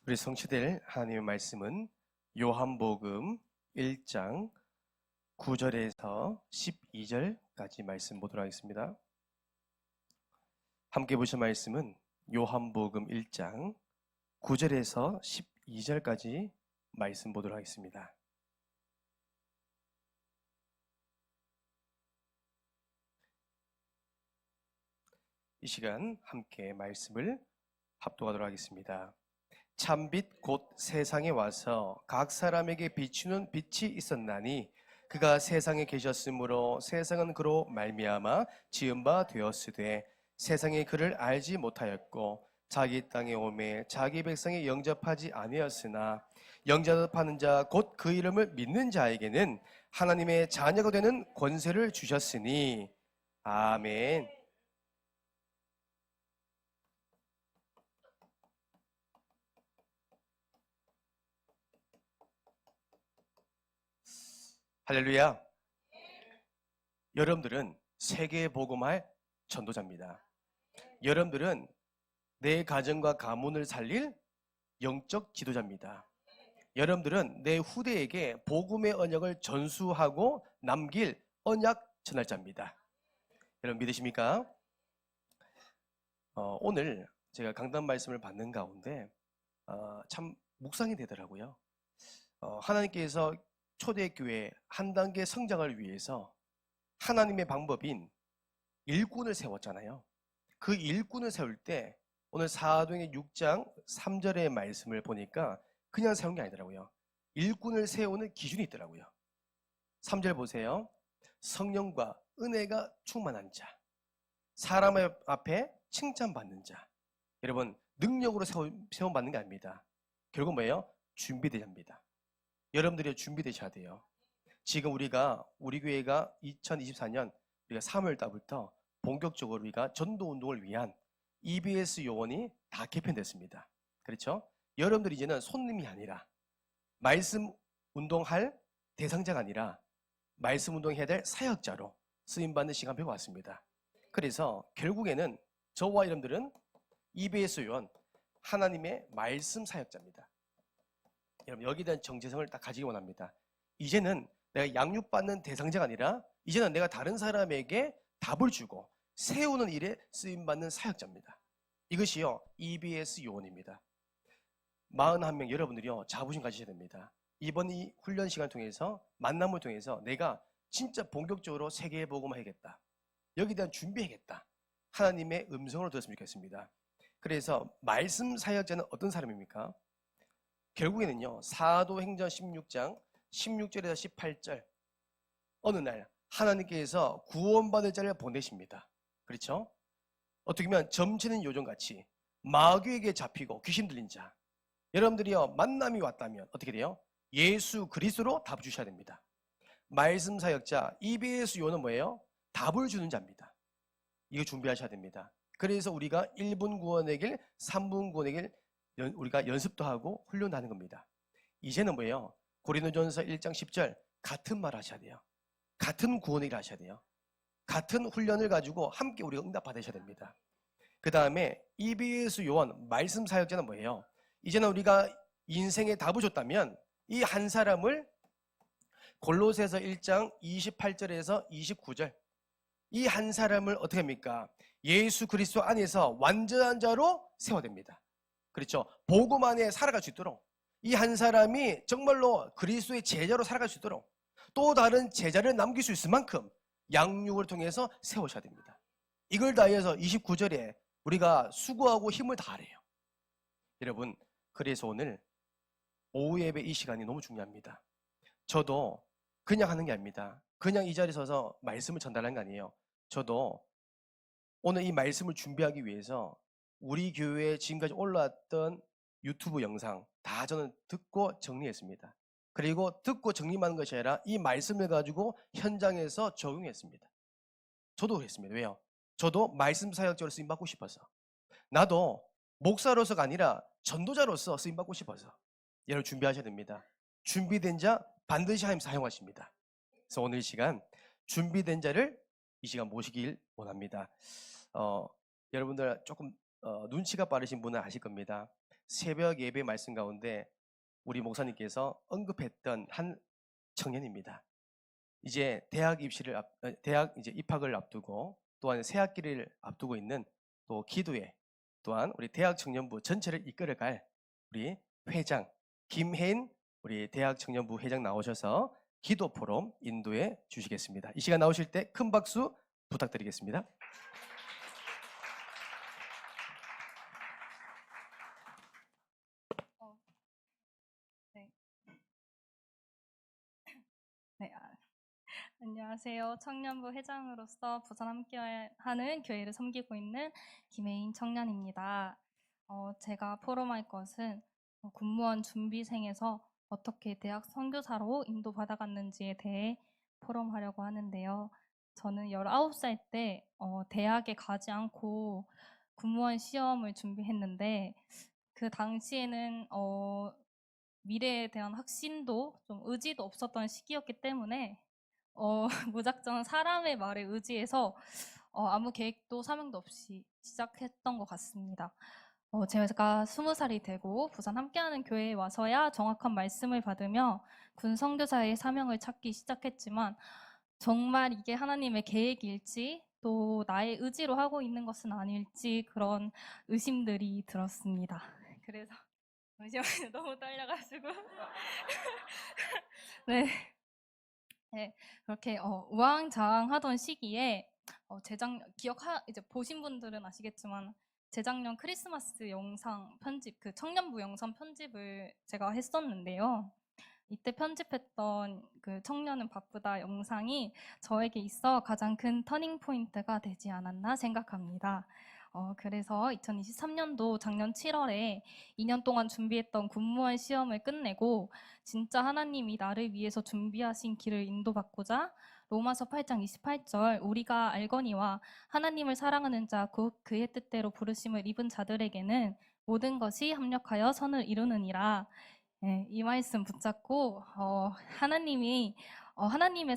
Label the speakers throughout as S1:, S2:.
S1: 우리 성취될 하나님의 말씀은 요한복음 1장 9절에서 12절까지 말씀 보도록 하겠습니다. 함께 보실 말씀은 요한복음 1장 9절에서 12절까지 말씀 보도록 하겠습니다. 이 시간 함께 말씀을 합독하도록 하겠습니다. 참빛 곧 세상에 와서 각 사람에게 비추는 빛이 있었나니 그가 세상에 계셨으므로 세상은 그로 말미암아 지은 바 되었으되 세상이 그를 알지 못하였고 자기 땅에 오매 자기 백성이 영접하지 아니하였으나 영접하는 자 곧 그 이름을 믿는 자에게는 하나님의 자녀가 되는 권세를 주셨으니 아멘. 할렐루야. 여러분들은 세계에 복음할 전도자입니다. 여러분들은 내 가정과 가문을 살릴 영적 지도자입니다. 여러분들은 내 후대에게 복음의 언약을 전수하고 남길 언약 전할자입니다. 여러분 믿으십니까? 오늘 제가 강단 말씀을 받는 가운데 참 묵상이 되더라고요. 하나님께서 초대교회 한 단계 성장을 위해서 하나님의 방법인 일꾼을 세웠잖아요. 그 일꾼을 세울 때 오늘 사도행전 6장 3절의 말씀을 보니까 그냥 세운 게 아니더라고요. 일꾼을 세우는 기준이 있더라고요. 3절 보세요. 성령과 은혜가 충만한 자, 사람 앞에 칭찬받는 자. 여러분 능력으로 세움받는 게 아닙니다. 결국 뭐예요? 준비되자입니다. 여러분들이 준비되셔야 돼요. 지금 우리 교회가 2024년 우리가 3월 달부터 본격적으로 우리가 전도 운동을 위한 EBS 요원이 다 개편됐습니다. 그렇죠? 여러분들이 이제는 손님이 아니라 말씀 운동할 대상자가 아니라 말씀 운동해야 될 사역자로 쓰임받는 시간표가 왔습니다. 그래서 결국에는 저와 여러분들은 EBS 요원 하나님의 말씀 사역자입니다. 여러분 여기에 대한 정체성을 딱 가지기 원합니다. 이제는 내가 양육받는 대상자가 아니라 이제는 내가 다른 사람에게 답을 주고 세우는 일에 쓰임받는 사역자입니다. 이것이요 EBS 요원입니다. 41명 여러분들이요 자부심 가지셔야 됩니다. 이번 이 훈련 시간 통해서 만남을 통해서 내가 진짜 본격적으로 세계에 복음하겠다. 여기에 대한 준비하겠다. 하나님의 음성을 들었으면 좋겠습니다. 그래서 말씀 사역자는 어떤 사람입니까? 결국에는요 사도행전 16장 16절에서 18절 어느 날 하나님께서 구원받을 자를 보내십니다. 그렇죠? 어떻게 보면 점치는 요정같이 마귀에게 잡히고 귀신 들린 자 여러분들이요 만남이 왔다면 어떻게 돼요? 예수 그리스도로 답 주셔야 됩니다. 말씀 사역자 EBS 요는 뭐예요? 답을 주는 자입니다. 이거 준비하셔야 됩니다. 그래서 우리가 1분 구원의 길 3분 구원의 길 우리가 연습도 하고 훈련도 하는 겁니다. 이제는 뭐예요? 고린도전서 1장 10절 같은 말 하셔야 돼요. 같은 구원의 길 하셔야 돼요. 같은 훈련을 가지고 함께 우리가 응답 받으셔야 됩니다. 그 다음에 EBS 요원 말씀 사역자는 뭐예요? 이제는 우리가 인생에 답을 줬다면 이 한 사람을 골로새서 1장 28절에서 29절 이 한 사람을 어떻게 합니까? 예수 그리스도 안에서 완전한 자로 세워됩니다. 그렇죠? 복음 안에 살아갈 수 있도록 이 한 사람이 정말로 그리스도의 제자로 살아갈 수 있도록 또 다른 제자를 남길 수 있을 만큼 양육을 통해서 세우셔야 됩니다. 이걸 다해서 29절에 우리가 수고하고 힘을 다하래요. 여러분 그래서 오늘 오후 예배 이 시간이 너무 중요합니다. 저도 그냥 하는 게 아닙니다. 그냥 이 자리에 서서 말씀을 전달하는 게 아니에요. 저도 오늘 이 말씀을 준비하기 위해서 우리 교회에 지금까지 올라왔던 유튜브 영상 다 저는 듣고 정리했습니다. 그리고 듣고 정리하는 것이 아니라 이 말씀을 가지고 현장에서 적용했습니다. 저도 그랬습니다. 왜요? 저도 말씀 사역자로 쓰임받고 싶어서 나도 목사로서가 아니라 전도자로서 쓰임받고 싶어서 여러분 준비하셔야 됩니다. 준비된 자 반드시 하나님 사용하십니다. 그래서 오늘 이 시간 준비된 자를 이 시간 모시길 원합니다. 여러분들 조금 눈치가 빠르신 분은 아실 겁니다. 새벽 예배 말씀 가운데 우리 목사님께서 언급했던 한 청년입니다. 이제 대학 이제 입학을 앞두고 또한 새 학기를 앞두고 있는 또 기도회 또한 우리 대학 청년부 전체를 이끌어갈 우리 회장 김혜인 우리 대학 청년부 회장 나오셔서 기도 포럼 인도해 주시겠습니다. 이 시간 나오실 때 큰 박수 부탁드리겠습니다.
S2: 네. 네, 안녕하세요. 청년부 회장으로서 부산 함께하는 교회를 섬기고 있는 김혜인 청년입니다. 제가 포럼할 것은 군무원 준비생에서 어떻게 대학 선교사로 인도받아갔는지에 대해 포럼하려고 하는데요. 저는 19살 때 대학에 가지 않고 군무원 시험을 준비했는데 그 당시에는 미래에 대한 확신도 좀 의지도 없었던 시기였기 때문에 무작정 사람의 말에 의지해서 아무 계획도 사명도 없이 시작했던 것 같습니다. 제가 20살이 되고 부산 함께하는 교회에 와서야 정확한 말씀을 받으며 군 선교사의 사명을 찾기 시작했지만 정말 이게 하나님의 계획일지 또 나의 의지로 하고 있는 것은 아닐지 그런 의심들이 들었습니다. 그래서 잠시만요. 너무 떨려가지고 네. 네, 그렇게 우왕좌왕하던 시기에 이제 보신 분들은 아시겠지만 재작년 크리스마스 영상 편집, 그 청년부 영상 편집을 제가 했었는데요. 이때 편집했던 그 청년은 바쁘다 영상이 저에게 있어 가장 큰 터닝 포인트가 되지 않았나 생각합니다. 그래서 2023년도 작년 7월에 2년 동안 준비했던 군무원 시험을 끝내고 진짜 하나님이 나를 위해서 준비하신 길을 인도받고자 로마서 8장 28절 우리가 알거니와 하나님을 사랑하는 자 곧 그의 뜻대로 부르심을 입은 자들에게는 모든 것이 합력하여 선을 이루느니라. 네, 이 말씀 붙잡고 하나님의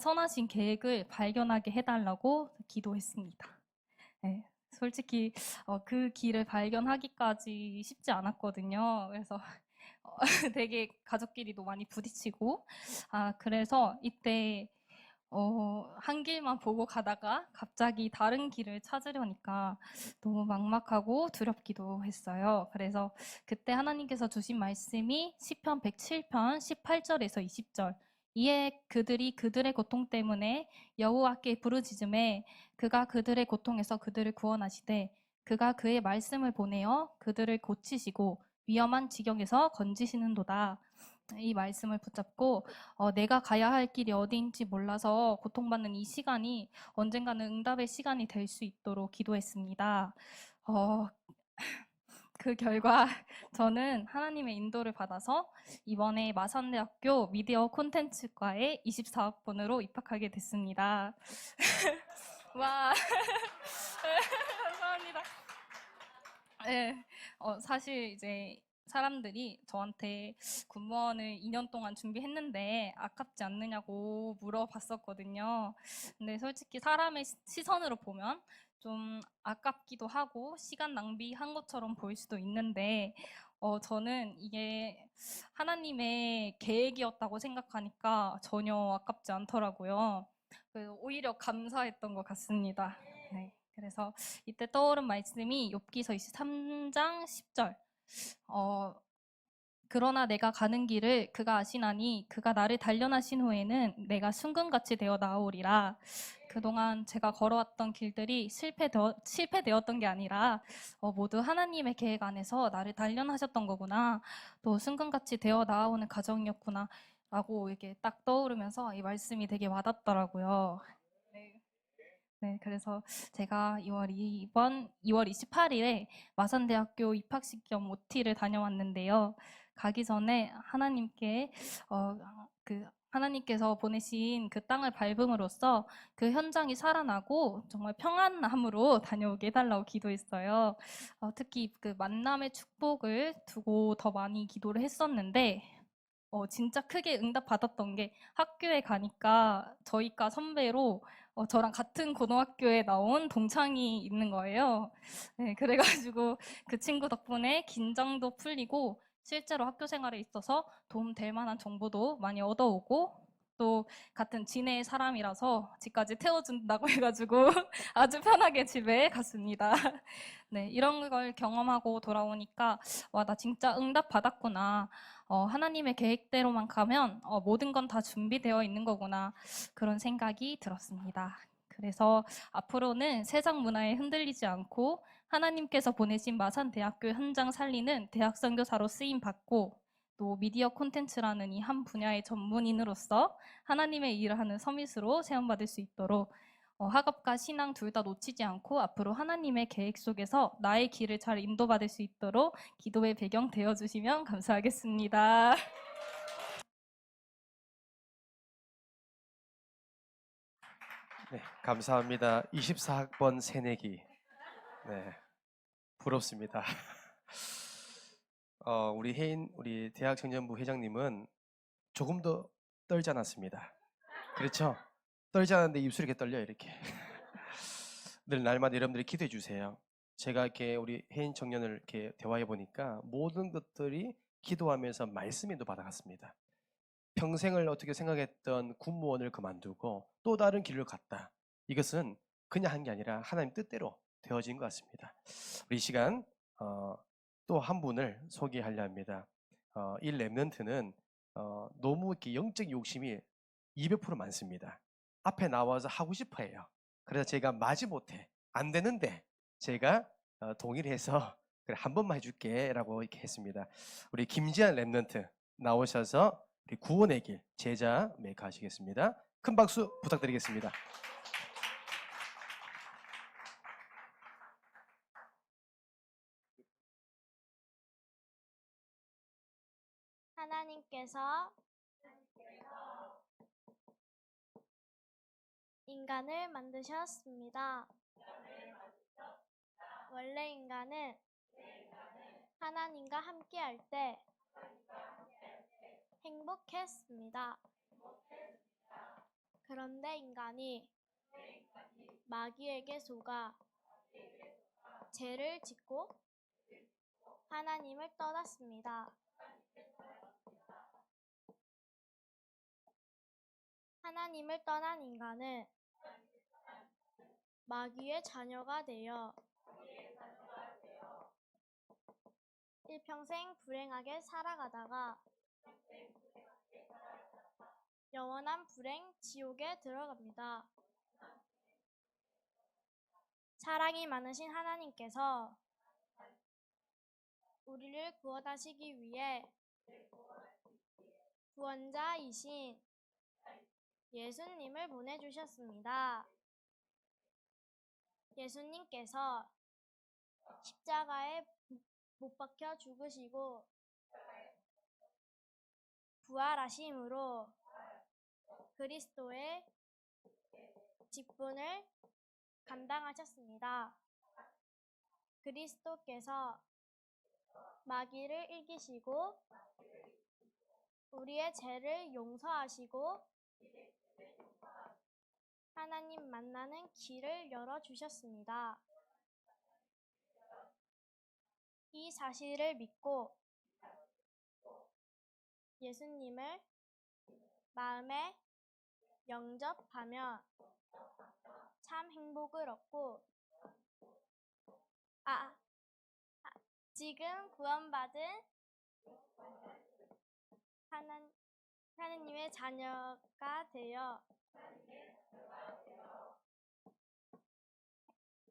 S2: 선하신 계획을 발견하게 해달라고 기도했습니다. 네, 솔직히 그 길을 발견하기까지 쉽지 않았거든요. 그래서 되게 가족끼리도 많이 부딪히고 그래서 이때 한 길만 보고 가다가 갑자기 다른 길을 찾으려니까 너무 막막하고 두렵기도 했어요. 그래서 그때 하나님께서 주신 말씀이 시편 107편 18절에서 20절 이에 그들이 그들의 고통 때문에 여호와께 부르짖음에 그가 그들의 고통에서 그들을 구원하시되 그가 그의 말씀을 보내어 그들을 고치시고 위험한 지경에서 건지시는도다. 이 말씀을 붙잡고 내가 가야 할 길이 어디인지 몰라서 고통받는 이 시간이 언젠가는 응답의 시간이 될 수 있도록 기도했습니다. 그 결과 저는 하나님의 인도를 받아서 이번에 마산대학교 미디어 콘텐츠과에 24학번으로 입학하게 됐습니다. 와, 감사합니다. 네, 사실 이제 사람들이 저한테 군무원을 2년 동안 준비했는데 아깝지 않느냐고 물어봤었거든요. 근데 솔직히 사람의 시선으로 보면 좀 아깝기도 하고 시간 낭비한 것처럼 보일 수도 있는데 저는 이게 하나님의 계획이었다고 생각하니까 전혀 아깝지 않더라고요. 그래서 오히려 감사했던 것 같습니다. 네, 그래서 이때 떠오른 말씀이 욥기서 23장 10절 그러나 내가 가는 길을 그가 아시나니 그가 나를 단련하신 후에는 내가 순금같이 되어 나오리라. 그동안 제가 걸어왔던 길들이 실패되었던 게 아니라 모두 하나님의 계획 안에서 나를 단련하셨던 거구나. 또 순금같이 되어 나오는 과정이었구나. 라고 이렇게 딱 떠오르면서 이 말씀이 되게 와닿더라고요. 네, 그래서 제가 2월 28일에 마산대학교 입학식 겸 OT를 다녀왔는데요. 가기 전에 하나님께서 보내신 그 땅을 밟음으로써 그 현장이 살아나고 정말 평안함으로 다녀오게 해달라고 기도했어요. 특히 그 만남의 축복을 두고 더 많이 기도를 했었는데 진짜 크게 응답받았던 게 학교에 가니까 저희과 선배로 저랑 같은 고등학교에 나온 동창이 있는 거예요. 네, 그래가지고 그 친구 덕분에 긴장도 풀리고 실제로 학교 생활에 있어서 도움 될 만한 정보도 많이 얻어오고 또 같은 진해의 사람이라서 집까지 태워준다고 해가지고 아주 편하게 집에 갔습니다. 네, 이런 걸 경험하고 돌아오니까 와, 나 진짜 응답 받았구나. 하나님의 계획대로만 가면 모든 건 다 준비되어 있는 거구나. 그런 생각이 들었습니다. 그래서 앞으로는 세상 문화에 흔들리지 않고 하나님께서 보내신 마산대학교 현장 살리는 대학 선교사로 쓰임 받고 또 미디어 콘텐츠라는 이 한 분야의 전문인으로서 하나님의 일을 하는 서밋으로 세움받을 수 있도록 학업과 신앙 둘 다 놓치지 않고 앞으로 하나님의 계획 속에서 나의 길을 잘 인도받을 수 있도록 기도의 배경 되어주시면 감사하겠습니다.
S1: 네, 감사합니다. 24학번 새내기. 네, 부럽습니다. 우리 대학 청년부 회장님은 조금 더 떨지 않았습니다. 그렇죠? 떨지 않았는데 입술이 이렇게 떨려요, 이렇게. 늘 날마다 여러분들이 기도해 주세요. 제가 이렇게 우리 해인 청년을 이렇게 대화해 보니까 모든 것들이 기도하면서 말씀에도 받아갔습니다. 평생을 어떻게 생각했던 군무원을 그만두고 또 다른 길을 갔다. 이것은 그냥 한 게 아니라 하나님 뜻대로 되어진 것 같습니다. 우리 이 시간 또 한 분을 소개하려 합니다. 이 랩런트는 너무 이렇게 영적 욕심이 200% 많습니다. 앞에 나와서 하고 싶어 해요. 그래서 제가 마지못해 안 되는데 제가 동의를 해서 그래, 한 번만 해줄게 라고 이렇게 했습니다. 우리 김지한 랩런트 나오셔서 우리 구원의 길 제자 메이크하시겠습니다. 큰 박수 부탁드리겠습니다.
S3: 하나님께서 인간을 만드셨습니다. 원래 인간은 하나님과 함께할 때 행복했습니다. 그런데 인간이 마귀에게 속아 죄를 짓고 하나님을 떠났습니다. 하나님을 떠난 인간은 마귀의 자녀가 되어 일평생 불행하게 살아가다가 영원한 불행 지옥에 들어갑니다. 사랑이 많으신 하나님께서 우리를 구원하시기 위해 구원자이신 예수님을 보내주셨습니다. 예수님께서 십자가에 못 박혀 죽으시고 부활하심으로 그리스도의 직분을 감당하셨습니다. 그리스도께서 마귀를 이기시고 우리의 죄를 용서하시고 하나님 만나는 길을 열어주셨습니다. 이 사실을 믿고 예수님을 마음에 영접하면 참 행복을 얻고 지금 구원받은 하나님의 자녀가 되어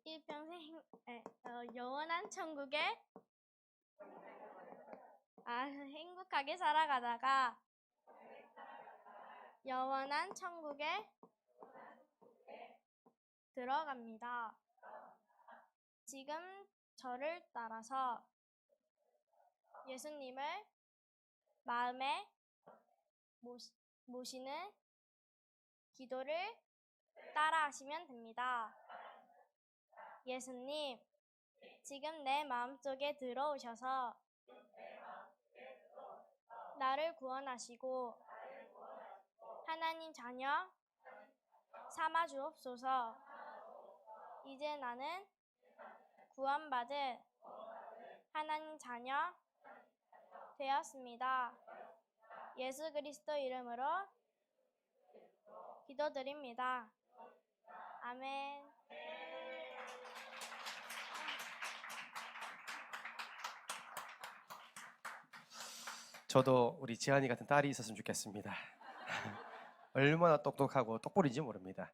S3: 일평생 영원한 천국에 행복하게 살아가다가 영원한 천국에 들어갑니다. 지금 저를 따라서 예수님을 마음에 모시는 기도를 따라하시면 됩니다. 예수님, 지금 내 마음속에 들어오셔서 나를 구원하시고 하나님 자녀 삼아 주옵소서. 이제 나는 구원받은 하나님 자녀 되었습니다. 예수 그리스도 이름으로 기도드립니다. 아멘.
S1: 저도 우리 지한이 같은 딸이 있었으면 좋겠습니다. 얼마나 똑똑하고 똑부리인지 모릅니다.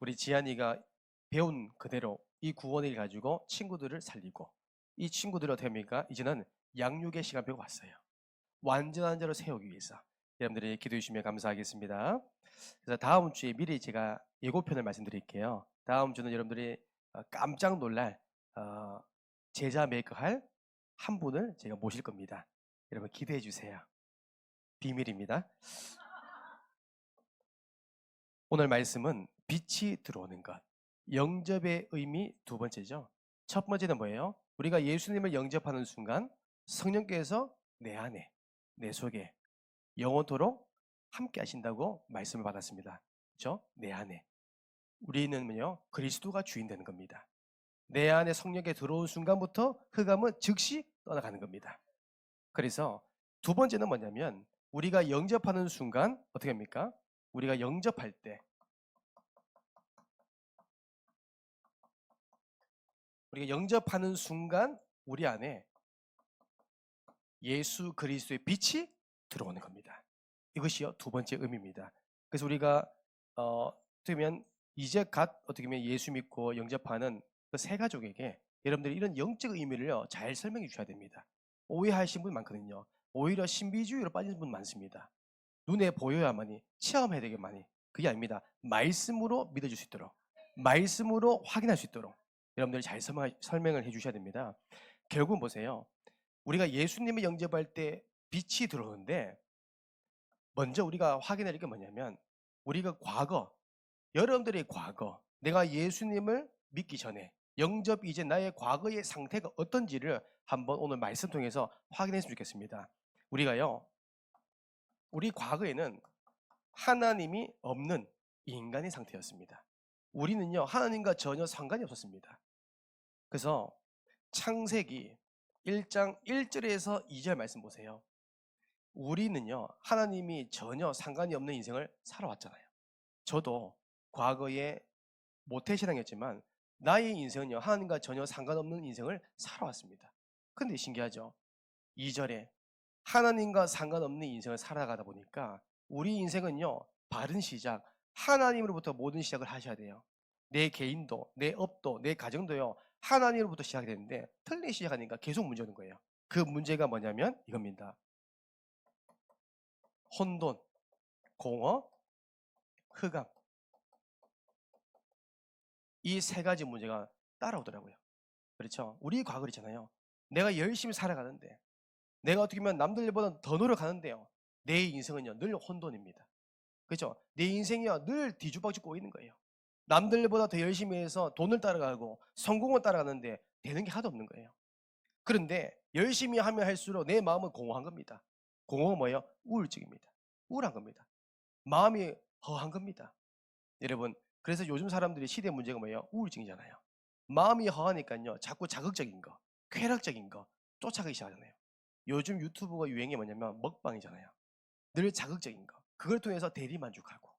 S1: 우리 지한이가 배운 그대로 이 구원을 가지고 친구들을 살리고, 이 친구들이 어떻게 합니까? 이제는 양육의 시간 배고 왔어요. 완전한 자로 세우기 위해서 여러분들이 기도해 주시면 감사하겠습니다. 그래서 다음 주에 미리 제가 예고편을 말씀드릴게요. 다음 주는 여러분들이 깜짝 놀랄 제자 메이크할 한 분을 제가 모실 겁니다. 여러분 기대해 주세요. 비밀입니다. 오늘 말씀은 빛이 들어오는 것, 영접의 의미 두 번째죠. 첫 번째는 뭐예요? 우리가 예수님을 영접하는 순간 성령께서 내 안에, 내 속에 영원토록 함께 하신다고 말씀을 받았습니다. 그렇죠? 내 안에. 우리는요, 그리스도가 주인 되는 겁니다. 내 안에 성령께 들어온 순간부터 흑암은 즉시 떠나가는 겁니다. 그래서 두 번째는 뭐냐면 우리가 영접하는 순간 어떻게 합니까? 우리가 영접할 때 우리가 영접하는 순간 우리 안에 예수 그리스도의 빛이 들어오는 겁니다. 이것이요 두 번째 의미입니다. 그래서 우리가 어떻게 보면 이제 갓 어떻게 보면 예수 믿고 영접하는 그 세 가족에게 여러분들이 이런 영적 의미를요 잘 설명해 주셔야 됩니다. 오해하신 분 많거든요. 오히려 신비주의로 빠진 분 많습니다. 눈에 보여야만이, 체험해야 되게만이. 그게 아닙니다. 말씀으로 믿어줄 수 있도록, 말씀으로 확인할 수 있도록 여러분들이 잘 설명을 해주셔야 됩니다. 결국은 보세요. 우리가 예수님을 영접할 때 빛이 들어오는데 먼저 우리가 확인할 게 뭐냐면 우리가 과거, 여러분들의 과거, 내가 예수님을 믿기 전에 영접 이제 나의 과거의 상태가 어떤지를 한번 오늘 말씀 통해서 확인했으면 좋겠습니다. 우리가요, 우리 과거에는 하나님이 없는 인간의 상태였습니다. 우리는요, 하나님과 전혀 상관이 없었습니다. 그래서 창세기 1장 1절에서 2절 말씀 보세요. 우리는요, 하나님이 전혀 상관이 없는 인생을 살아왔잖아요. 저도 과거에 모태신앙이었지만 나의 인생은요, 하나님과 전혀 상관없는 인생을 살아왔습니다. 근데 신기하죠? 2절에 하나님과 상관없는 인생을 살아가다 보니까 우리 인생은요, 바른 시작, 하나님으로부터 모든 시작을 하셔야 돼요. 내 개인도, 내 업도, 내 가정도요, 하나님으로부터 시작이 되는데 틀린 시작하니까 계속 문제 오는 거예요. 그 문제가 뭐냐면 이겁니다. 혼돈, 공허, 흑암. 이 세 가지 문제가 따라오더라고요. 그렇죠? 우리 과거 있잖아요. 내가 열심히 살아가는데, 내가 어떻게 보면 남들보다 더 노력하는데요, 내 인생은요 늘 혼돈입니다. 그렇죠? 내 인생이요 늘 뒤죽박죽 있는 거예요. 남들보다 더 열심히 해서 돈을 따라가고 성공을 따라가는데 되는 게 하나도 없는 거예요. 그런데 열심히 하면 할수록 내 마음은 공허한 겁니다. 공허가 뭐예요? 우울증입니다. 우울한 겁니다. 마음이 허한 겁니다. 여러분, 그래서 요즘 사람들이 시대 문제가 뭐예요? 우울증이잖아요. 마음이 허하니까요 자꾸 자극적인 거, 쾌락적인 거 쫓아가기 시작하잖아요. 요즘 유튜브가 유행이 뭐냐면 먹방이잖아요. 늘 자극적인 거, 그걸 통해서 대리만족하고.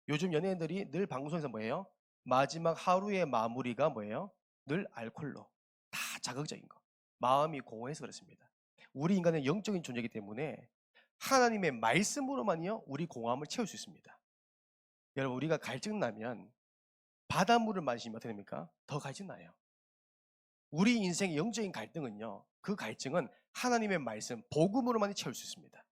S1: 요즘 연예인들이 늘 방송에서 뭐예요? 마지막 하루의 마무리가 뭐예요? 늘 알코올로. 다 자극적인 거. 마음이 공허해서 그렇습니다. 우리 인간은 영적인 존재이기 때문에 하나님의 말씀으로만요 우리 공허함을 채울 수 있습니다. 여러분, 우리가 갈증 나면 바닷물을 마시면 어떻게 됩니까? 더 갈증 나요. 우리 인생의 영적인 갈등은요, 그 갈증은 하나님의 말씀, 복음으로만 채울 수 있습니다.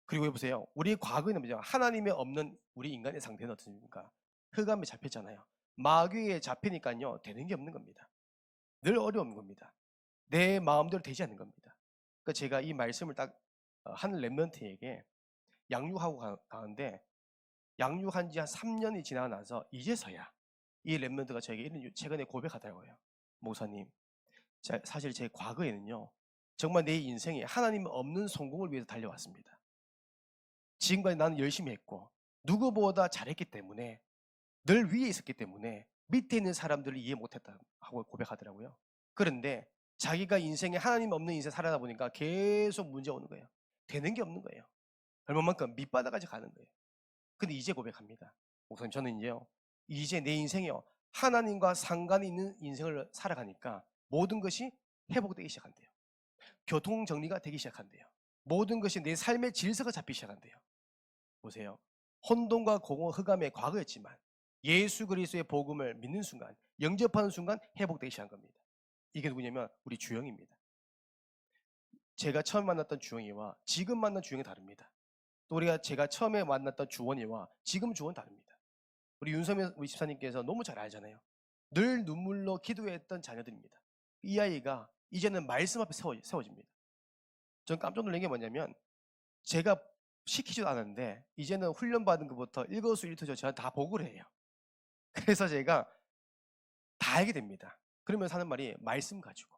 S1: 그리고 보세요. 우리 과거에는 뭐죠? 하나님이 없는 우리 인간의 상태는 어떻습니까? 흑암에 잡혔잖아요. 마귀에 잡히니까요, 되는 게 없는 겁니다. 늘 어려운 겁니다. 내 마음대로 되지 않는 겁니다. 그러니까 제가 이 말씀을 딱 한 렘넌트에게 양육하고 가는데, 양육한 지 한 3년이 지나고 나서 이제서야 이 렘넌트가 저에게 이런 최근에 고백하더라고요. 목사님, 사실 제 과거에는요, 정말 내 인생에 하나님 없는 성공을 위해서 달려왔습니다. 지금까지 나는 열심히 했고 누구보다 잘했기 때문에, 늘 위에 있었기 때문에 밑에 있는 사람들을 이해 못했다 하고 고백하더라고요. 그런데 자기가 인생에 하나님 없는 인생 살아다 보니까 계속 문제 오는 거예요. 되는 게 없는 거예요. 얼마만큼 밑바닥까지 가는 거예요. 근데 이제 고백합니다. 목사님, 저는 이제 내 인생이요, 하나님과 상관이 있는 인생을 살아가니까 모든 것이 회복되기 시작한대요. 교통 정리가 되기 시작한대요. 모든 것이 내 삶의 질서가 잡히기 시작한대요. 보세요. 혼돈과 공허, 흑암의 과거였지만 예수 그리스도의 복음을 믿는 순간, 영접하는 순간 회복되기 시작한 겁니다. 이게 누구냐면 우리 주영입니다. 제가 처음 만났던 주영이와 지금 만난 주영이 다릅니다. 또 제가 처음에 만났던 주원이와 지금 주원 다릅니다. 우리 윤서명 우리 집사님께서 너무 잘 알잖아요. 늘 눈물로 기도했던 자녀들입니다. 이 아이가 이제는 말씀 앞에 세워집니다. 전 깜짝 놀란 게 뭐냐면, 제가 시키지도 않았는데 이제는 훈련받은 것부터 일거수일투족 저한테 다 보고를 해요. 그래서 제가 다 알게 됩니다. 그러면서 하는 말이 말씀 가지고.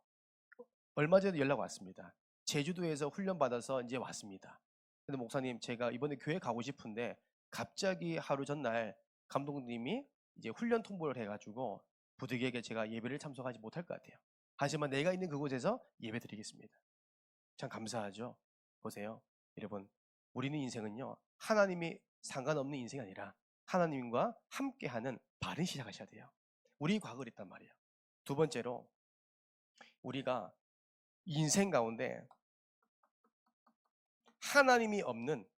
S1: 얼마 전에 연락 왔습니다. 제주도에서 훈련받아서 이제 왔습니다. 근데 목사님, 제가 이번에 교회 가고 싶은데 갑자기 하루 전날 감독님이 이제 훈련 통보를 해가지고 부득이하게 제가 예배를 참석하지 못할 것 같아요. 하지만 내가 있는 그곳에서 예배 드리겠습니다. 참 감사하죠. 보세요, 여러분, 우리는 인생은요, 하나님이 상관없는 인생이 아니라 하나님과 함께하는 바른 시작하셔야 돼요. 우리 과거를 있단 말이에요. 두 번째로, 우리가 인생 가운데 하나님이 없는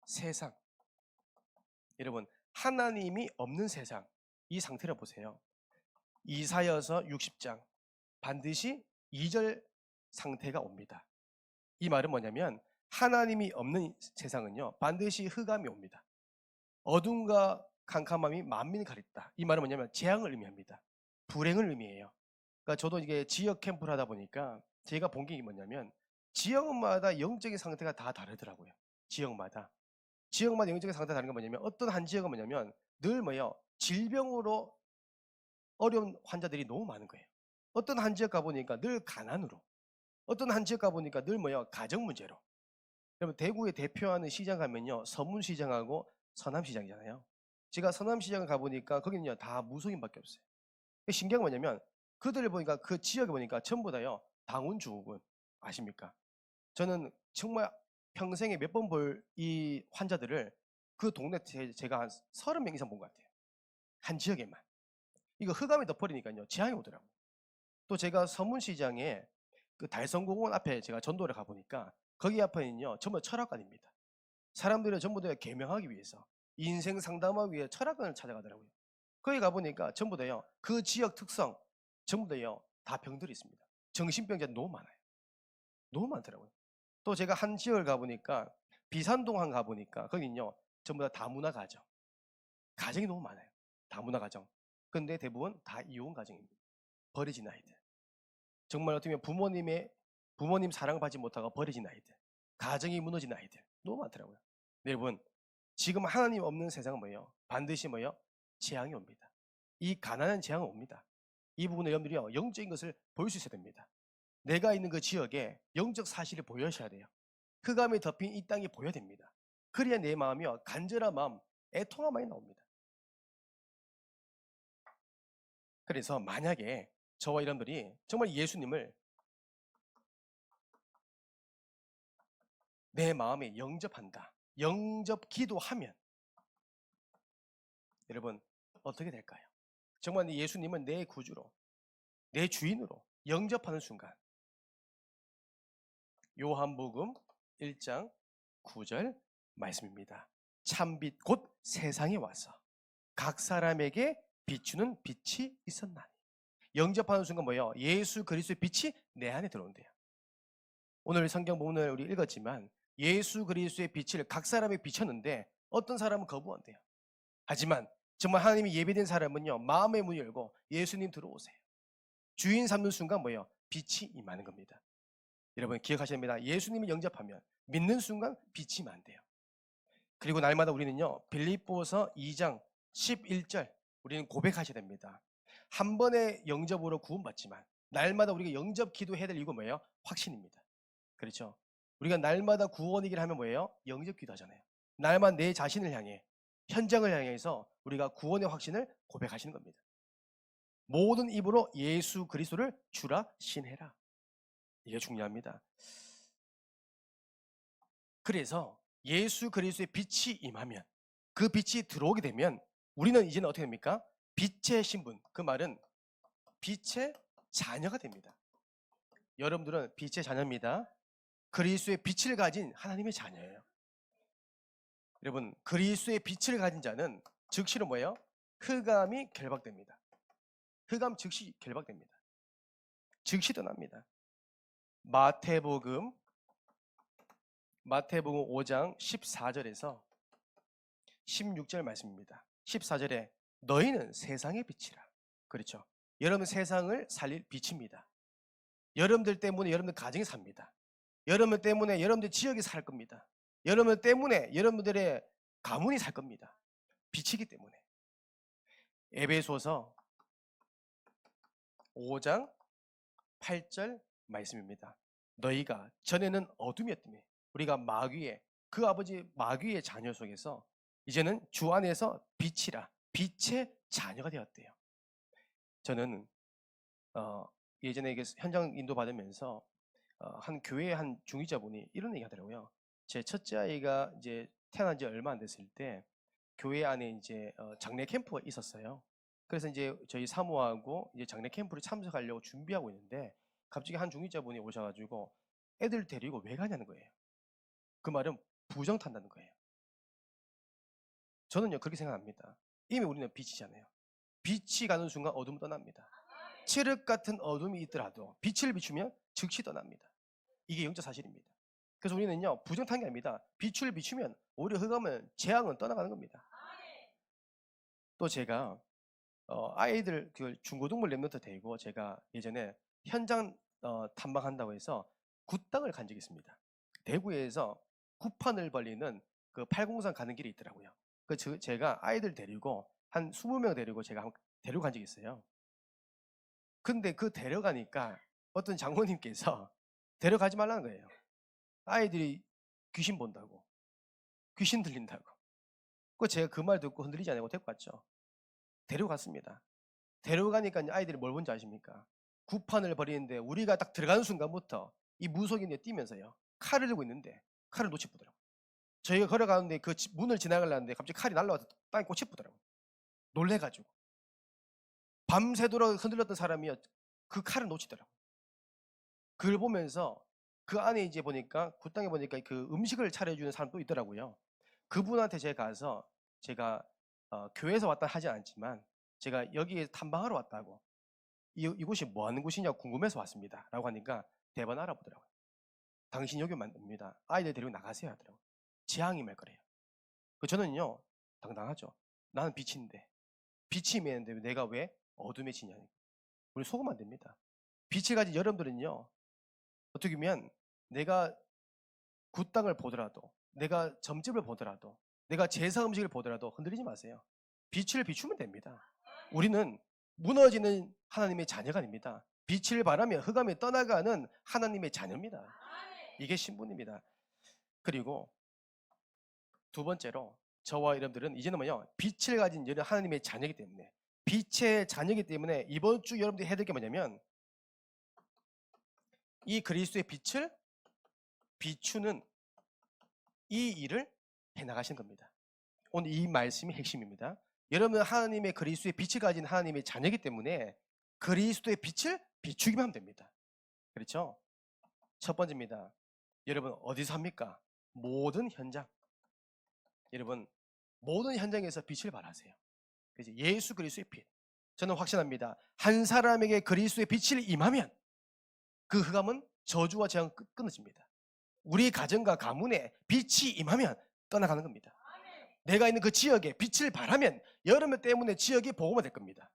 S1: 세상, 여러분, 하나님이 없는 세상, 이 상태를 보세요. 이사야서 60장 반드시 2절 상태가 옵니다. 이 말은 뭐냐면, 하나님이 없는 세상은요, 반드시 흑암이 옵니다. 어둠과 캄캄함이 만민을 가렸다. 이 말은 뭐냐면 재앙을 의미합니다. 불행을 의미해요. 그러니까 저도 이게 지역 캠프를 하다 보니까 제가 본 게 뭐냐면, 지역마다 영적인 상태가 다 다르더라고요. 지역마다 영적인 상태가 다른 건 뭐냐면, 어떤 한 지역은 뭐냐면 늘 질병으로 어려운 환자들이 너무 많은 거예요. 어떤 한 지역 가보니까 늘 가난으로, 어떤 한 지역 가보니까 늘 가정 문제로. 여러분, 대구에 대표하는 시장 가면요, 서문시장하고 서남시장이잖아요. 제가 서남시장을 가보니까 거기는요 다 무속인밖에 없어요. 신기한 건 뭐냐면, 그들을 보니까 그 지역에 보니까 전부 다요 당원주우군. 아십니까? 저는 정말 평생에 몇 번 볼 이 환자들을 그 동네 제가 한 30명 이상 본 것 같아요. 한 지역에만. 이거 흑암이 덮어버리니까요 재앙이 오더라고요. 또 제가 서문시장에 그 달성공원 앞에 제가 전도를 가보니까 거기 앞에는요 전부 철학관입니다. 사람들을 전부 다 개명하기 위해서, 인생 상담하기 위해 철학관을 찾아가더라고요. 거기 가보니까 전부 다요 그 지역 특성, 전부 다요 다 병들이 있습니다. 정신병자 너무 많아요. 너무 많더라고요. 또 제가 한 지역을 가보니까, 비산동 한 가보니까 거기는요 전부 다 다문화 가정, 가정이 너무 많아요. 다문화 가정. 근데 대부분 다 이혼 가정입니다. 버려진 아이들. 정말 어떻게 보면 부모님 사랑을 받지 못하고 버려진 아이들, 가정이 무너진 아이들 너무 많더라고요. 여러분, 지금 하나님 없는 세상은 반드시 재앙이 옵니다. 이 가난한 재앙은 옵니다. 이 부분을 여러분들이 영적인 것을 볼 수 있어야 됩니다. 내가 있는 그 지역에 영적 사실을 보여셔야 돼요. 흑암이 덮인 이 땅이 보여야 됩니다. 그래야 내 마음이 간절한 마음, 애통한 마음이 나옵니다. 그래서 만약에 저와 여러분들이 정말 예수님을 내 마음에 영접한다, 영접 기도하면 여러분 어떻게 될까요? 정말 예수님은 내 구주로, 내 주인으로 영접하는 순간, 요한복음 1장 9절 말씀입니다. 참빛 곧 세상에 와서 각 사람에게 비추는 빛이 있었나니. 영접하는 순간 예수 그리스도의 빛이 내 안에 들어온대요. 오늘 성경 본문을 우리 읽었지만 예수 그리스도의 빛을 각 사람에게 비쳤는데 어떤 사람은 거부한대요. 하지만 정말 하나님이 예배된 사람은요 마음의 문을 열고 예수님 들어오세요. 주인 삼는 순간 빛이 임하는 겁니다. 여러분 기억하셔야 합니다. 예수님을 영접하면 믿는 순간 빛이 임한대요. 그리고 날마다 우리는요 빌립보서 2장 11절 우리는 고백하셔야 됩니다. 한 번의 영접으로 구원받지만 날마다 우리가 영접 기도해야 될 이유가 확신입니다. 그렇죠? 우리가 날마다 구원이기를 하면 뭐예요? 영접 기도하잖아요. 날마다 내 자신을 향해, 현장을 향해서 우리가 구원의 확신을 고백하시는 겁니다. 모든 입으로 예수 그리스도를 주라 신해라. 이게 중요합니다. 그래서 예수 그리스도의 빛이 임하면, 그 빛이 들어오게 되면 우리는 이제는 어떻게 됩니까? 빛의 신분, 그 말은 빛의 자녀가 됩니다. 여러분들은 빛의 자녀입니다. 그리스도의 빛을 가진 하나님의 자녀예요. 여러분, 그리스도의 빛을 가진 자는 즉시로 뭐예요? 흑암이 결박됩니다. 흑암 즉시 결박됩니다. 즉시 떠납니다. 마태복음 5장 14절에서 16절 말씀입니다. 14절에 너희는 세상의 빛이라. 그렇죠. 여러분 세상을 살릴 빛입니다. 여러분들 때문에 여러분들 가정이 삽니다. 여러분 때문에 여러분들 지역이 살 겁니다. 여러분 때문에 여러분들의 가문이 살 겁니다. 빛이기 때문에. 에베소서 5장 8절 말씀입니다. 너희가 전에는 어둠이었더니 우리가 마귀의, 그 아버지 마귀의 자녀 속에서 이제는 주 안에서 빛이라, 빛의 자녀가 되었대요. 저는 예전에 현장 인도 받으면서 한 교회 한 중위자분이 이런 얘기 하더라고요. 제 첫째 아이가 이제 태어난 지 얼마 안 됐을 때 교회 안에 이제 장례 캠프가 있었어요. 그래서 이제 저희 사모하고 이제 장례 캠프를 참석하려고 준비하고 있는데 갑자기 한 중위자분이 오셔가지고 애들 데리고 왜 가냐는 거예요. 그 말은 부정 탄다는 거예요. 저는요 그렇게 생각합니다. 이미 우리는 빛이잖아요. 빛이 가는 순간 어둠은 떠납니다. 칠흑 같은 어둠이 있더라도 빛을 비추면 즉시 떠납니다. 이게 영적 사실입니다. 그래서 우리는요 부정탄 게 아닙니다. 빛을 비추면 오히려 흑암은 재앙은 떠나가는 겁니다. 또 제가 아이들 그 중고등부 랩런트 되고 제가 예전에 현장 탐방한다고 해서 굿당을 간 적이 있습니다. 대구에서 구판을 벌리는 그 803 가는 길이 있더라고요. 그 제가 아이들 데리고 한 20명 데리고 제가 한번 데려간 적이 있어요. 근데 그 데려가니까 어떤 장모님께서 데려가지 말라는 거예요. 아이들이 귀신 본다고, 귀신 들린다고. 그 제가 그 말 듣고 흔들리지 않고 데리고 갔죠. 데려갔습니다. 데려가니까 아이들이 뭘 본지 아십니까? 구판을 벌이는데 우리가 딱 들어가는 순간부터 이 무속인이 뛰면서요 칼을 들고 있는데 칼을 놓치더라고요. 저희가 걸어가는데 그 문을 지나가려는데 갑자기 칼이 날라와서 땅에 꽂히더라고요. 놀래가지고 밤새도록 흔들렸던 사람이 그 칼을 놓치더라고요. 그걸 보면서 그 안에 이제 보니까 굿당에 보니까 그 음식을 차려주는 사람도 있더라고요. 그분한테 제가 가서 제가 교회에서 왔다 하지 않지만 제가 여기에 탐방하러 왔다고, 이곳이 뭐 하는 곳이냐고 궁금해서 왔습니다 라고 하니까 대번 알아보더라고요. 당신 여기 만듭니다. 아이들 데리고 나가세요 하더라고요. 재앙이 말 거래요. 저는요 당당하죠. 나는 빛인데, 빛이 임했는데 내가 왜 어둠에 지냐니. 우리 속으면 안 됩니다. 빛을 가진 여러분들은요 어떻게 보면 내가 굿당을 보더라도, 내가 점집을 보더라도, 내가 제사 음식을 보더라도 흔들리지 마세요. 빛을 비추면 됩니다. 우리는 무너지는 하나님의 자녀가 됩니다. 빛을 바라며 흑암에 떠나가는 하나님의 자녀입니다. 이게 신분입니다. 그리고 두 번째로 저와 여러분들은 이제는 뭐냐, 빛을 가진 하나님의 자녀이기 때문에, 빛의 자녀이기 때문에 이번 주 여러분들이 해야 될 게 뭐냐면 이 그리스도의 빛을 비추는 이 일을 해나가시는 겁니다. 오늘 이 말씀이 핵심입니다. 여러분은 하나님의 그리스도의 빛을 가진 하나님의 자녀이기 때문에 그리스도의 빛을 비추기만 하면 됩니다. 그렇죠? 첫 번째입니다. 여러분 어디서 합니까? 모든 현장. 여러분 모든 현장에서 빛을 발하세요. 그래서 예수 그리스도의 빛. 저는 확신합니다. 한 사람에게 그리스도의 빛을 임하면 그 흑암은 저주와 재앙 끊어집니다. 우리 가정과 가문에 빛이 임하면 떠나가는 겁니다. 내가 있는 그 지역에 빛을 발하면 여러분 때문에 지역이 복음화 될 겁니다.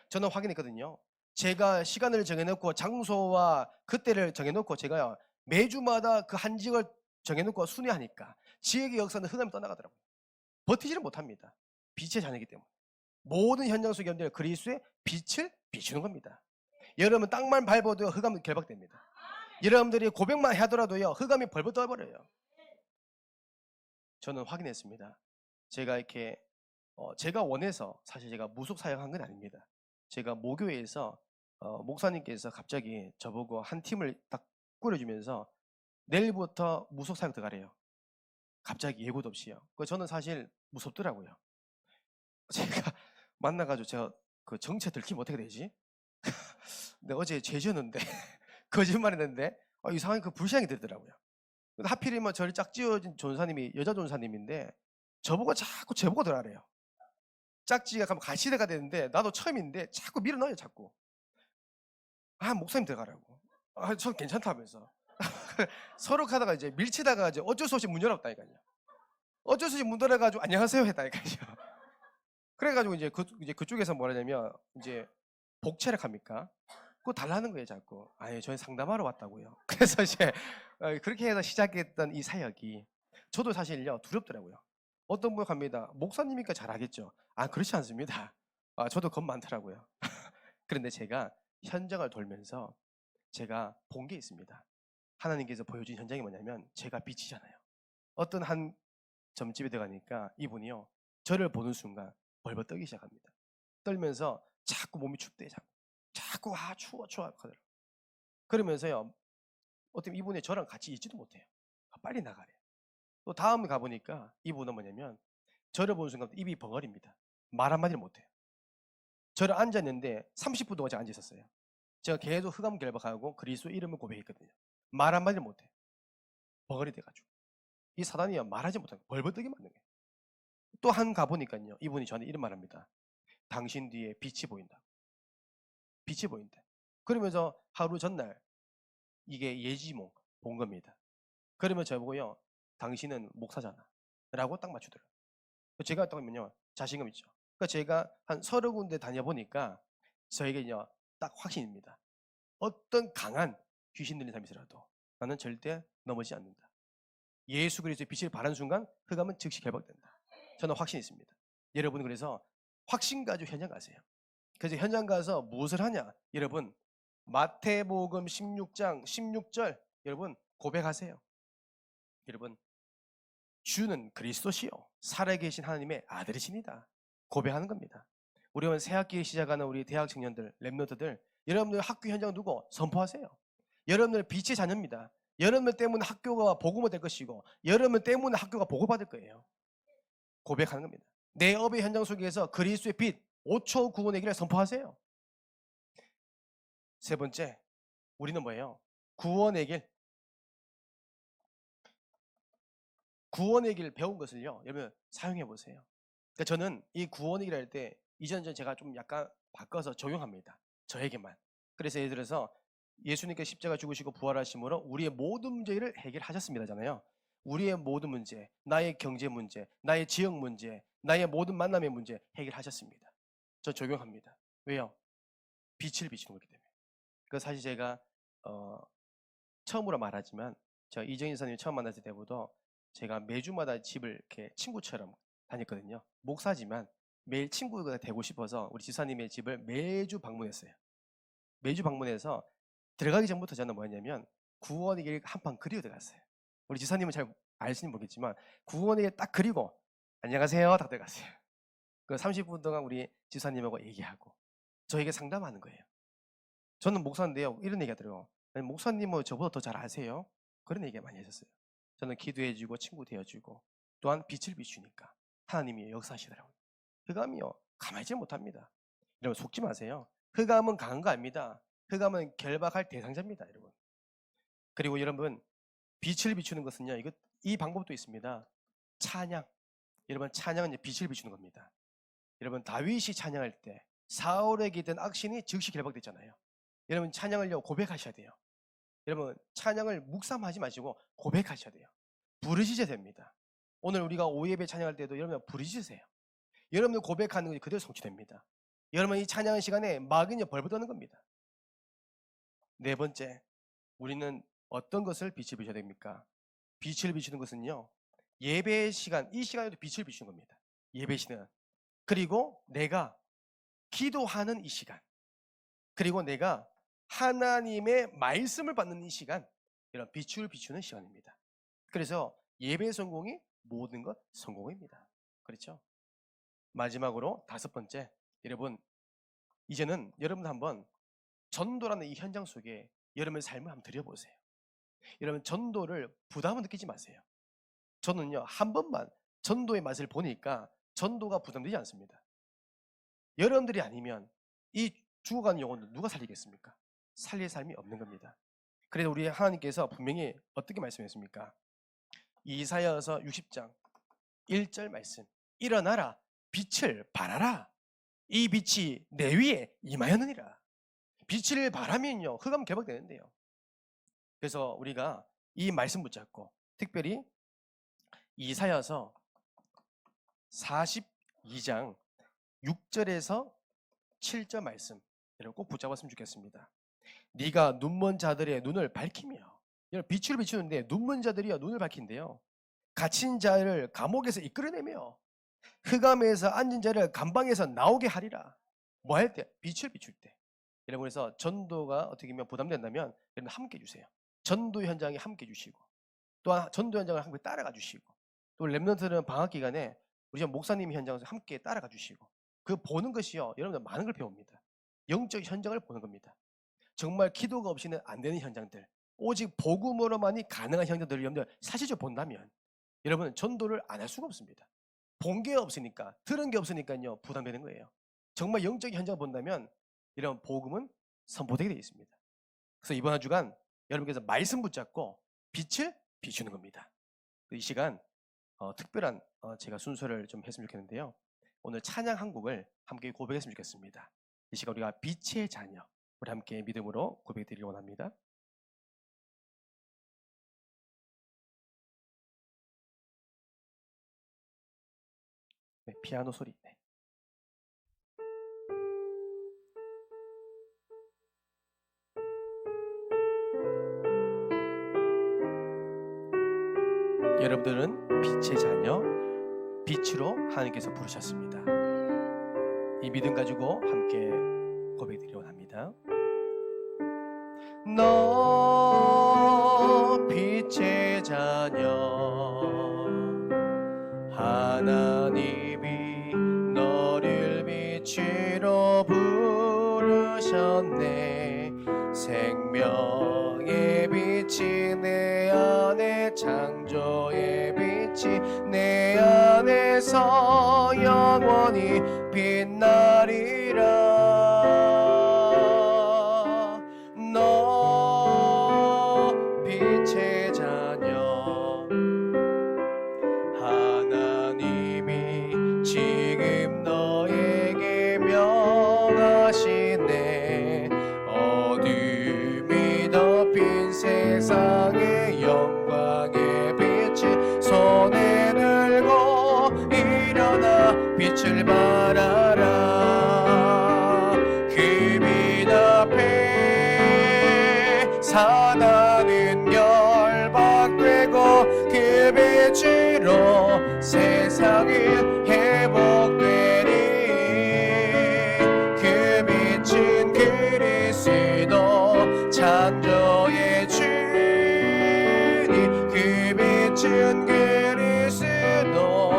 S1: 저는 확인했거든요. 제가 시간을 정해놓고 장소와 그때를 정해놓고 제가 매주마다 그 한 지역을 정해놓고 순회하니까 지역의 역사는 흑암이 떠나가더라고요. 버티지를 못합니다. 빛의 자녀이기 때문에. 모든 현장 속의 여러분들 그리스도의 빛을 비추는 겁니다. 여러분 땅만 밟아도 흑암은 결박됩니다. 여러분들이 고백만 하더라도요, 흑암이 벌벌 떠버려요. 저는 확인했습니다. 제가 이렇게 제가 원해서 사실 제가 무속 사역한 건 아닙니다. 제가 모교회에서 목사님께서 갑자기 저보고 한 팀을 딱 꾸려주면서 내일부터 무속 사역 들어가래요. 갑자기 예고도 없이요. 저는 사실 무섭더라고요. 제가 만나가지고 제가 그 정체 들키면 어떻게 되지? 근데 어제 죄졌는데 거짓말했는데 이상하게 그 불신앙이 들더라고요. 근데 하필이면 저를 짝지어진 전사님이 여자 전사님인데 저보고 자꾸 제보고 들어가래요. 짝지가 가면 가시대가 되는데 나도 처음인데 자꾸 밀어넣어요. 자꾸. 목사님 들어가라고. 전 괜찮다면서. 서로 가다가 이제 밀치다가 이제 어쩔 수 없이 문 열었다니까요. 어쩔 수 없이 문 열어가지고 안녕하세요 했다니까요. 그래가지고 이제 그쪽에서 뭐라냐면 이제 복채를 합니까? 그거 달라는 거예요, 자꾸. 저희 상담하러 왔다고요. 그래서 이제 그렇게 해서 시작했던 이 사역이 저도 사실요 두렵더라고요. 어떤 분 합니다. 목사님이니까 잘하겠죠. 그렇지 않습니다. 저도 겁 많더라고요. 그런데 제가 현장을 돌면서 제가 본 게 있습니다. 하나님께서 보여준 현장이 뭐냐면 제가 빛이잖아요. 어떤 한 점집에 들어가니까 이분이요 저를 보는 순간 벌벌 떨기 시작합니다. 떨면서 자꾸 몸이 춥대. 자꾸 추워 하더라고요. 그러면서요 어떤 이분이 저랑 같이 있지도 못해요. 빨리 나가래요. 또 다음에 가보니까 이분은 뭐냐면 저를 보는 순간 입이 벙어립니다. 말 한마디를 못해요. 저를 앉았는데 30분 동안 제가 앉아 있었어요. 제가 계속 흑암 결박하고 그리스도 이름을 고백했거든요. 말 한마디를 못해요. 벙어리 돼가지고. 이 사단이요 말하지 못하고 벌벌 떨게 만든 거예요. 또 한 가보니까요 이분이 저한테 이런 말합니다. 당신 뒤에 빛이 보인다. 빛이 보인다. 그러면서 하루 전날 이게 예지몽 본 겁니다. 그러면 저보고요 당신은 목사잖아 라고 딱 맞추더라고요. 제가 딱 하면요 자신감 있죠. 그러니까 제가 한 30군데 다녀보니까 저에게는요 딱 확신입니다. 어떤 강한 귀신 들린 사람이더라도 나는 절대 넘어지지 않는다. 예수 그리스도의 빛을 발하는 순간 흑암은 즉시 결박된다. 저는 확신이 있습니다. 여러분은 그래서 확신 가지고 현장 가세요. 그래서 현장 가서 무엇을 하냐? 여러분 마태복음 16장 16절 여러분 고백하세요. 여러분 주는 그리스도시요 살아계신 하나님의 아들이십니다. 고백하는 겁니다. 우리 오늘 새학기에 시작하는 우리 대학 청년들, 랩런트들 여러분들 학교 현장 두고 선포하세요. 여러분들 빛의 자녀입니다. 여러분들 때문에 학교가 복음화 될 것이고 여러분 때문에 학교가 복음받을 거예요. 고백하는 겁니다. 내 업의 현장 속에서 그리스도의 빛 5초 구원의 길을 선포하세요. 세 번째 우리는 뭐예요? 구원의 길. 구원의 길 배운 것을요 여러분 사용해 보세요. 그러니까 저는 이 구원의 길 할 때 이전 제가 좀 약간 바꿔서 적용합니다. 저에게만. 그래서 예를 들어서 예수님께서 십자가 죽으시고 부활하심으로 우리의 모든 문제를 해결하셨습니다잖아요. 우리의 모든 문제, 나의 경제 문제, 나의 지역 문제, 나의 모든 만남의 문제 해결하셨습니다. 저 적용합니다. 왜요? 빛을 비추는 거기 때문에. 그 사실 제가 처음으로 말하지만 저 이정인 선생님 처음 만났을 때부터 제가 매주마다 집을 이렇게 친구처럼 다녔거든요. 목사지만 매일 친구가 되고 싶어서 우리 지사님의 집을 매주 방문했어요. 매주 방문해서 들어가기 전부터 저는 뭐였냐면 구원의 길 한 판 그리고 들어갔어요. 우리 지사님은 잘 알시는 모르겠지만 구원의 길 딱 그리고 안녕하세요 딱 들어갔어요. 그 30분 동안 우리 지사님하고 얘기하고 저에게 상담하는 거예요. 저는 목사인데요 이런 얘기 하더라고요. 목사님은 저보다 더 잘 아세요? 그런 얘기 많이 하셨어요. 저는 기도해주고 친구 되어주고 또한 빛을 비추니까 하나님이 역사하시더라고요. 흑암이요 가만히 있지 못합니다. 여러분 속지 마세요. 흑암은 강한 거 아닙니다. 흑암은 결박할 대상자입니다. 여러분. 그리고 여러분 빛을 비추는 것은요 이 방법도 있습니다. 찬양. 여러분 찬양은 빛을 비추는 겁니다. 여러분 다윗이 찬양할 때 사울에게 있던 악신이 즉시 결박됐잖아요. 여러분 찬양을요 고백하셔야 돼요. 여러분 찬양을 묵상하지 마시고 고백하셔야 돼요. 부르짖어야 됩니다. 오늘 우리가 오예배 찬양할 때도 여러분 부르짖으세요. 여러분들 고백하는 것이 그대로 성취됩니다. 여러분 이 찬양 시간에 마귀는 벌벌 떠는 겁니다. 네 번째 우리는 어떤 것을 빛을 비춰야 됩니까? 빛을 비추는 것은요 예배 시간 이 시간에도 빛을 비추는 겁니다. 예배 시간 그리고 내가 기도하는 이 시간 그리고 내가 하나님의 말씀을 받는 이 시간 이런 빛을 비추는 시간입니다. 그래서 예배 성공이 모든 것 성공입니다. 그렇죠? 마지막으로 5번째, 여러분 이제는 여러분 한번 전도라는 이 현장 속에 여러분의 삶을 한번 들여보세요. 여러분 전도를 부담을 느끼지 마세요. 저는요 한 번만 전도의 맛을 보니까 전도가 부담되지 않습니다. 여러분들이 아니면 이 죽어가는 영혼을 누가 살리겠습니까? 살릴 삶이 없는 겁니다. 그래서 우리 하나님께서 분명히 어떻게 말씀했습니까? 이사야서 60장 1절 말씀, 일어나라 빛을 발하라, 이 빛이 내 위에 임하였느니라. 빛을 발하면요 흑암 개박되는데요. 그래서 우리가 이 말씀 붙잡고 특별히 이사야서 42장 6절에서 7절 말씀 여러분 꼭 붙잡았으면 좋겠습니다. 네가 눈먼 자들의 눈을 밝히며, 여러분 빛을 비추는데 눈먼 자들이요 눈을 밝힌대요. 갇힌 자를 감옥에서 이끌어내며 흑암에서 앉은 자를 감방에서 나오게 하리라. 뭐 할 때? 빛을 비출 때. 여러분 그래서 전도가 어떻게 보면 부담된다면 여러분 함께 해주세요. 전도 현장에 함께 해주시고, 또한 전도 현장을 함께 따라가 주시고, 또 렘넌트는 방학 기간에 우리 목사님 현장에서 함께 따라가 주시고, 그 보는 것이요 여러분들 많은 걸 배웁니다. 영적 현장을 보는 겁니다. 정말 기도가 없이는 안 되는 현장들, 오직 복음으로만이 가능한 현장들을 여러분들 사실적으로 본다면 여러분은 전도를 안 할 수가 없습니다. 본 게 없으니까, 들은 게 없으니까요 부담되는 거예요. 정말 영적 현장을 본다면 이런 복음은 선포되게 되어 있습니다. 그래서 이번 한 주간 여러분께서 말씀 붙잡고 빛을 비추는 겁니다. 이 시간 특별한 제가 순서를 좀 했으면 좋겠는데요. 오늘 찬양 한 곡을 함께 고백했으면 좋겠습니다. 이 시간 우리가 빛의 자녀, 우리 함께 믿음으로 고백해 드리기 원합니다. 네, 피아노 소리. 네. 여러분들은 빛의 자녀, 빛으로 하나님께서 부르셨습니다. 이 믿음 가지고 함께 고백드리기 원합니다. 너 빛의 자녀, 하나님이 너를 빛으로 부르셨네. 생명의 빛이 내 안에, 창조의 빛이 내 안에서 영원히 빛나리라. 너 빛의 자녀, 하나님이 지금 너에게 명하시네. 어둠이 덮인 세상의 영광의 빛을 손에 들고 일어나 빛을 발하라. 그 빛 앞에 사단은 열박되고 그 빛으로 세상이 회복되리. 그 빛은 그리스도 창조의 주님, 그 빛은 그리스도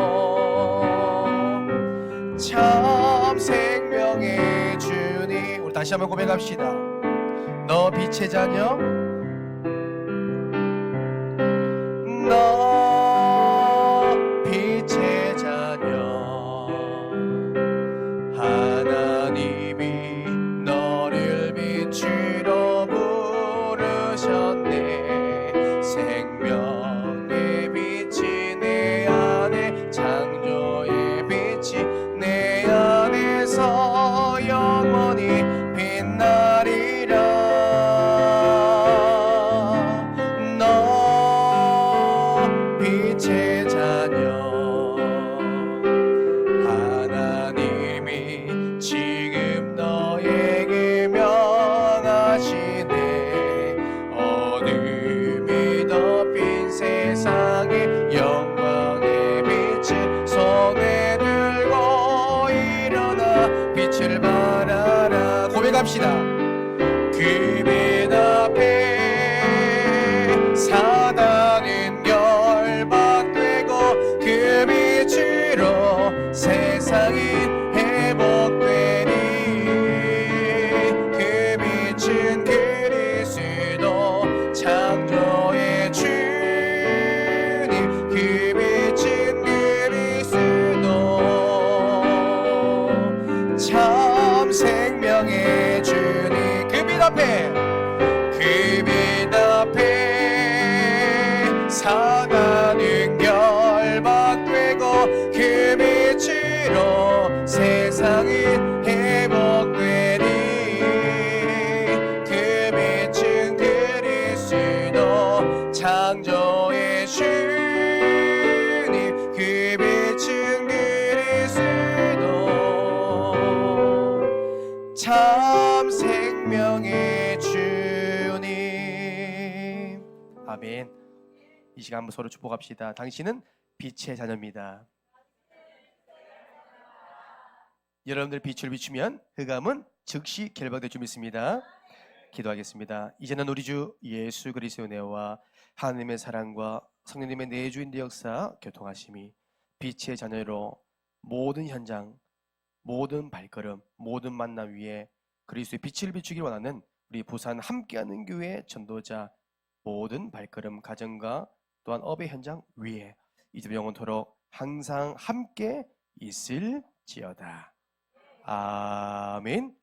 S1: 참 생명의 주님. 우리 다시 한번 고백합시다. 너 빛의 자녀, 너 빛의 자녀, 하나님이 너를 빛으로 부르셨네. 생명의 빛이 내 안에, 창조의 빛이 내 안에서 영원히 빛나리라. 너 빛의 자녀, 하나님이 지금 너에게 명하시네. 어둠이 덮인 세상의 영광의 빛을 손에 들고 일어나 빛을 발하라. 고백합시다. 그 빛 앞에 창조의 주님 그 빛은 그리스도 참 생명의 주님. 아멘. 이 시간 한번 서로 축복합시다. 당신은 빛의 자녀입니다. 여러분들 빛을 비추면 흑암은 즉시 결박될 줄 믿습니다. 기도하겠습니다. 이제는 우리 주 예수 그리스도의 은혜와 하나님의 사랑과 성령님의 내주인의 역사 교통하심이 빛의 자녀로 모든 현장, 모든 발걸음, 모든 만남 위에 그리스도의 빛을 비추길 원하는 우리 부산 함께하는 교회 전도자 모든 발걸음, 가정과 또한 업의 현장 위에 이제 영원토록 항상 함께 있을지어다. 아멘.